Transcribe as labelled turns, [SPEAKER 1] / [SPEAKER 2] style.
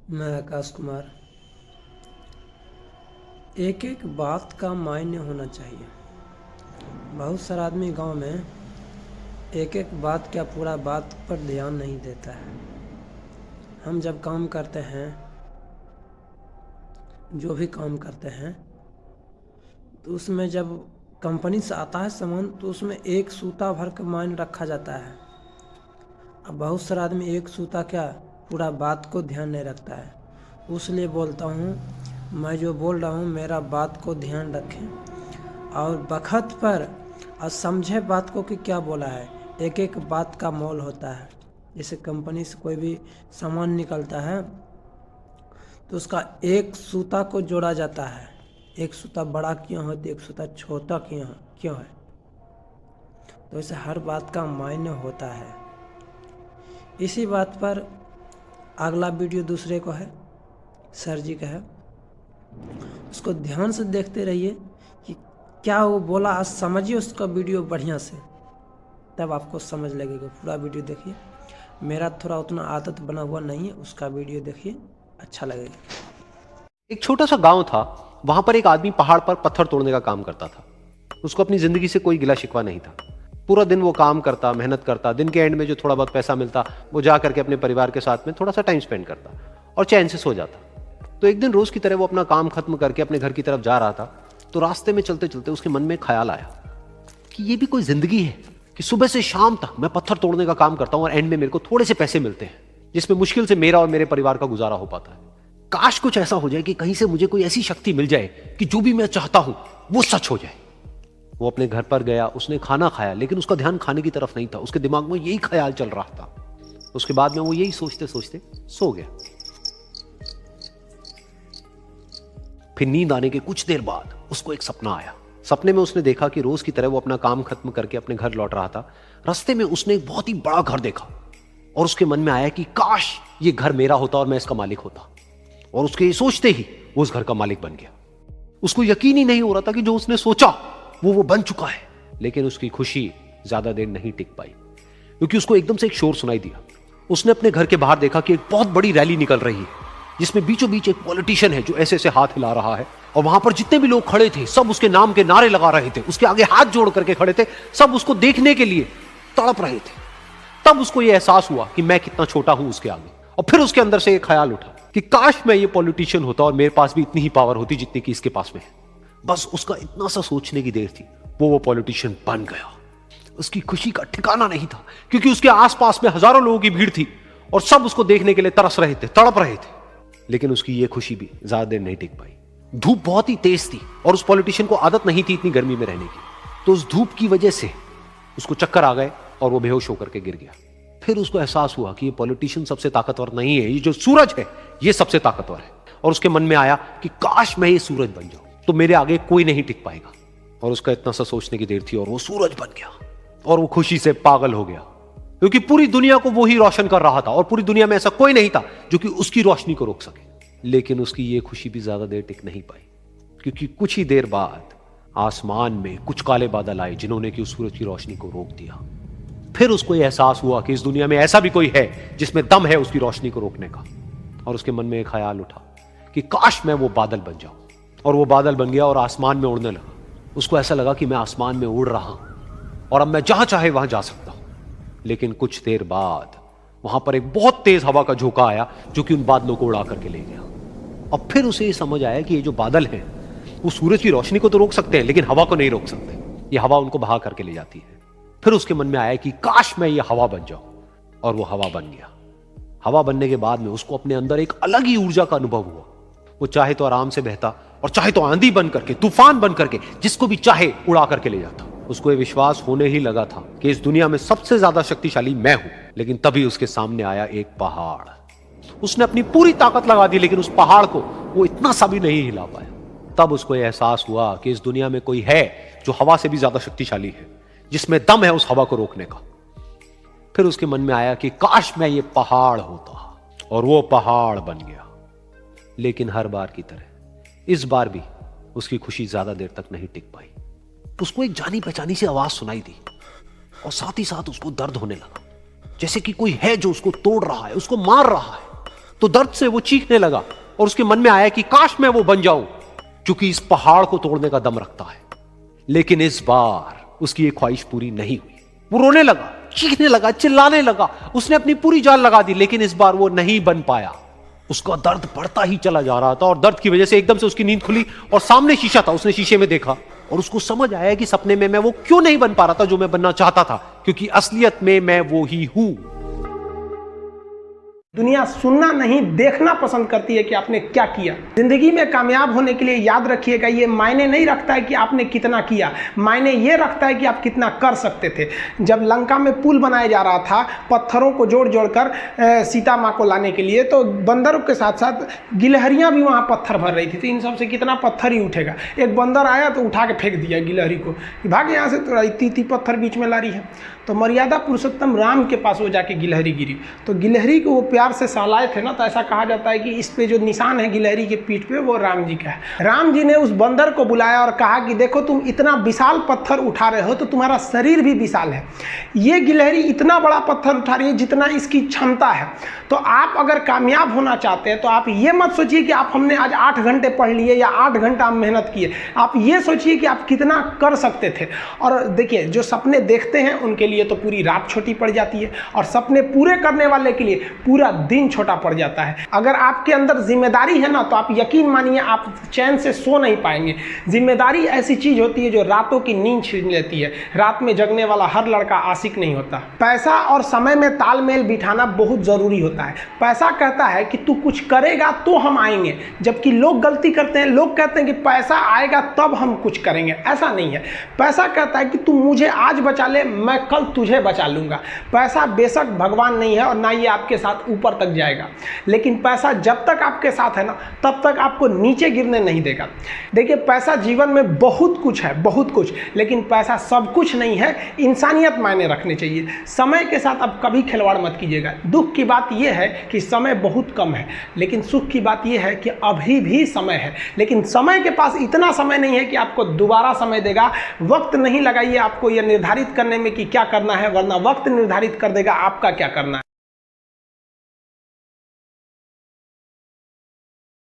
[SPEAKER 1] मैं आकाश कुमार। एक एक बात का मायने होना चाहिए। बहुत सारा आदमी गांव में एक एक बात क्या पूरा बात पर ध्यान नहीं देता है। हम जब काम करते हैं, जो भी काम करते हैं, तो उसमें जब कंपनी से आता है सामान तो उसमें एक सूता भर का मायने रखा जाता है। अब बहुत सारा आदमी एक सूता क्या पूरा बात को ध्यान नहीं रखता है। उसलिए बोलता हूँ, मैं जो बोल रहा हूँ मेरा बात को ध्यान रखें और बखत पर और समझे बात को कि क्या बोला है। एक एक बात का मोल होता है। जैसे कंपनी से कोई भी सामान निकलता है तो उसका एक सूता को जोड़ा जाता है। एक सूता बड़ा क्यों है तो एक सूता छोटा क्यों है। तो ऐसे हर बात का मायने होता है। इसी बात पर अगला वीडियो दूसरे को है, सर जी का है, उसको ध्यान से देखते रहिए कि क्या वो बोला। आज समझिए उसका वीडियो बढ़िया से, तब आपको समझ लगेगा। पूरा वीडियो देखिए। मेरा थोड़ा उतना आदत बना हुआ नहीं है, उसका वीडियो देखिए, अच्छा लगेगा।
[SPEAKER 2] एक छोटा सा गांव था। वहां पर एक आदमी पहाड़ पर पत्थर तोड़ने का काम करता था। उसको अपनी जिंदगी से कोई गिला शिकवा नहीं था। पूरा दिन वो काम करता, मेहनत करता। दिन के एंड में जो थोड़ा बहुत पैसा मिलता वो जा करके अपने परिवार के साथ में थोड़ा सा टाइम स्पेंड करता और चैन से सो जाता। तो एक दिन रोज की तरह वो अपना काम खत्म करके अपने घर की तरफ जा रहा था। तो रास्ते में चलते चलते उसके मन में ख्याल आया कि ये भी कोई जिंदगी है कि सुबह से शाम तक मैं पत्थर तोड़ने का काम करता हूं और एंड में मेरे को थोड़े से पैसे मिलते हैं जिसमें मुश्किल से मेरा और मेरे परिवार का गुजारा हो पाता है। काश कुछ ऐसा हो जाए कि कहीं से मुझे कोई ऐसी शक्ति मिल जाए कि जो भी मैं चाहता हूं वो सच हो जाए। वो अपने घर पर गया, उसने खाना खाया, लेकिन उसका ध्यान खाने की तरफ नहीं था। उसके दिमाग में यही ख्याल चल रहा था। उसके बाद में वो यही सोचते सोचते सो गया। फिर नींद आने के कुछ देर बाद उसको एक सपना आया। सपने में उसने देखा कि रोज की तरह वो अपना काम खत्म करके अपने घर लौट रहा था। रास्ते में उसने एक बहुत ही बड़ा घर देखा और उसके मन में आया कि काश ये घर मेरा होता और मैं इसका मालिक होता। और उसके सोचते ही वो उस घर का मालिक बन गया। उसको यकीन ही नहीं हो रहा था कि जो उसने सोचा वो बन चुका है। लेकिन उसकी खुशी ज्यादा देर नहीं टिक पाई, क्योंकि उसको एकदम से एक शोर सुनाई दिया। उसने अपने घर के बाहर देखा कि एक बहुत बड़ी रैली निकल रही है जिसमें बीचों बीच एक पॉलिटिशियन है जो ऐसे ऐसे हाथ हिला रहा है। और वहां पर जितने भी लोग खड़े थे सब उसके नाम के नारे लगा रहे थे, उसके आगे हाथ जोड़ करके खड़े थे, सब उसको देखने के लिए तड़प रहे थे। तब उसको यह एहसास हुआ कि मैं कितना छोटा हूं उसके आगे। और फिर उसके अंदर से एक ख्याल उठा कि काश मैं ये पॉलिटिशियन होता और मेरे पास भी इतनी ही पावर होती जितनी कि इसके पास में है। बस उसका इतना सा सोचने की देर थी, वो पॉलिटिशियन बन गया। उसकी खुशी का ठिकाना नहीं था, क्योंकि उसके आसपास में हजारों लोगों की भीड़ थी और सब उसको देखने के लिए तरस रहे थे, तड़प रहे थे। लेकिन उसकी ये खुशी भी ज्यादा देर नहीं टिक पाई। धूप बहुत ही तेज थी और उस पॉलिटिशियन को आदत नहीं थी इतनी गर्मी में रहने की। तो उस धूप की वजह से उसको चक्कर आ गए और वो बेहोश होकर के गिर गया। फिर उसको एहसास हुआ कि ये पॉलिटिशियन सबसे ताकतवर नहीं है, ये जो सूरज है ये सबसे ताकतवर है। और उसके मन में आया कि काश मैं ये सूरज बन जाऊं तो मेरे आगे कोई नहीं टिक पाएगा। और उसका इतना सा सोचने की देर थी और वो सूरज बन गया। और वो खुशी से पागल हो गया, क्योंकि पूरी दुनिया को वो ही रोशन कर रहा था और पूरी दुनिया में ऐसा कोई नहीं था जो कि उसकी रोशनी को रोक सके। लेकिन उसकी ये खुशी भी ज्यादा देर टिक नहीं पाई, क्योंकि कुछ ही देर बाद आसमान में कुछ काले बादल आए जिन्होंने कि उस सूरज की रोशनी को रोक दिया। फिर उसको यह एहसास हुआ कि इस दुनिया में ऐसा भी कोई है जिसमें दम है उसकी रोशनी को रोकने का। और उसके मन में एक ख्याल उठा कि काश मैं वो बादल बन जाऊं। और वो बादल बन गया और आसमान में उड़ने लगा। उसको ऐसा लगा कि मैं आसमान में उड़ रहा हूं और अब मैं जहां चाहे वहां जा सकता हूं। लेकिन कुछ देर बाद वहां पर एक बहुत तेज हवा का झोंका आया जो कि उन बादलों को उड़ा करके ले गया। अब फिर उसे समझ आया कि ये जो बादल हैं वो सूरज की रोशनी को तो रोक सकते हैं लेकिन हवा को नहीं रोक सकते। ये हवा उनको बहा करके ले जाती है। फिर उसके मन में आया कि काश मैं ये हवा बन जाऊं, और वो हवा बन गया। हवा बनने के बाद में उसको अपने अंदर एक अलग ही ऊर्जा का अनुभव हुआ। वो चाहे तो आराम से बहता और चाहे तो आंधी बन करके, तूफान बन करके, जिसको भी चाहे उड़ा करके ले जाता। उसको ये विश्वास होने ही लगा था कि इस दुनिया में सबसे ज्यादा शक्तिशाली मैं हूं। लेकिन तभी उसके सामने आया एक पहाड़। उसने अपनी पूरी ताकत लगा दी लेकिन उस पहाड़ को वो इतना सा भी नहीं हिला पाया। तब उसको यह एहसास हुआ कि इस दुनिया में कोई है जो हवा से भी ज्यादा शक्तिशाली है, जिसमें दम है उस हवा को रोकने का। फिर उसके मन में आया कि काश मैं ये पहाड़ होता, और वो पहाड़ बन गया। लेकिन हर बार की तरह इस बार भी उसकी खुशी ज्यादा देर तक नहीं टिक पाई। उसको एक जानी पहचानी सी आवाज सुनाई दी और साथ ही साथ उसको दर्द होने लगा, जैसे कि कोई है जो उसको तोड़ रहा है, उसको मार रहा है। तो दर्द से वो चीखने लगा और उसके मन में आया कि काश मैं वो बन जाऊं, क्योंकि इस पहाड़ को तोड़ने का दम रखता है। लेकिन इस बार उसकी एक ख्वाहिश पूरी नहीं हुई। वो रोने लगा, चीखने लगा, चिल्लाने लगा, उसने अपनी पूरी जान लगा दी, लेकिन इस बार वो नहीं बन पाया। उसका दर्द बढ़ता ही चला जा रहा था और दर्द की वजह से एकदम से उसकी नींद खुली और सामने शीशा था। उसने शीशे में देखा और उसको समझ आया कि सपने में मैं वो क्यों नहीं बन पा रहा था जो मैं बनना चाहता था, क्योंकि असलियत में मैं वो ही हूं।
[SPEAKER 3] दुनिया सुनना नहीं देखना पसंद करती है कि आपने क्या किया। जिंदगी में कामयाब होने के लिए याद रखिएगा, ये मायने नहीं रखता है कि आपने कितना किया, मायने ये रखता है कि आप कितना कर सकते थे। जब लंका में पुल बनाया जा रहा था पत्थरों को जोड़ जोड़ कर सीता माँ को लाने के लिए, तो बंदरों के साथ साथ गिलहरियाँ भी वहाँ पत्थर भर रही थी। तो इन सब से कितना पत्थर ही उठेगा। एक बंदर आया तो उठा के फेंक दिया गिलहरी को, भाग यहाँ से, तो इतनी पत्थर बीच में ला रही है। तो मर्यादा पुरुषोत्तम राम के पास वो जाके गिलहरी गिरी, तो गिलहरी को वो प्यार से सहलाए थे ना, तो ऐसा कहा जाता है कि इस पे जो निशान है गिलहरी के पीठ पे वो राम जी का है। राम जी ने उस बंदर को बुलाया और कहा कि देखो तुम इतना विशाल पत्थर उठा रहे हो तो तुम्हारा शरीर भी विशाल है, ये गिलहरी इतना बड़ा पत्थर उठा रही है जितना इसकी क्षमता है। तो आप अगर कामयाब होना चाहते हैं तो आप ये मत सोचिए कि आप हमने आज 8 घंटे पढ़ लिए या 8 घंटा मेहनत किए, आप ये सोचिए कि आप कितना कर सकते थे। और देखिए, जो सपने देखते हैं उनके लिए तो पूरी रात छोटी पड़ जाती है और सपने पूरे करने वाले के लिए पूरा दिन छोटा पड़ जाता है। अगर आपके अंदर जिम्मेदारी है ना, तो आप यकीन मानिए आप चैन से सो नहीं पाएंगे। जिम्मेदारी ऐसी चीज होती है जो रातों की नींद छीन लेती है। रात में जगने वाला हर लड़का आशिक नहीं होता। पैसा और समय में तालमेल बिठाना बहुत जरूरी होता है। पैसा कहता है कि तू कुछ करेगा तो हम आएंगे, जबकि लोग गलती करते हैं। लोग कहते हैं कि पैसा आएगा तब हम कुछ करेंगे, ऐसा नहीं है। पैसा कहता है कि तू मुझे आज बचा ले, मैं कल तुझे बचा लूंगा। पैसा बेशक भगवान नहीं है और ना ये आपके साथ ऊपर तक जाएगा, लेकिन पैसा जब तक आपके साथ है ना, तब तक आपको नीचे गिरने नहीं देगा। देखिए, पैसा जीवन में बहुत कुछ है, बहुत कुछ, लेकिन पैसा सब कुछ नहीं है। इंसानियत मायने रखने चाहिए। समय के साथ आप कभी खिलवाड़ मत कीजिएगा। दुख की बात यह है कि समय बहुत कम है, लेकिन सुख की बात यह है कि अभी भी समय है। लेकिन समय के पास इतना समय नहीं है कि आपको दोबारा समय देगा। वक्त नहीं लगाइए आपको यह निर्धारित करने में कि क्या करना है, वरना वक्त निर्धारित कर देगा आपका क्या करना है।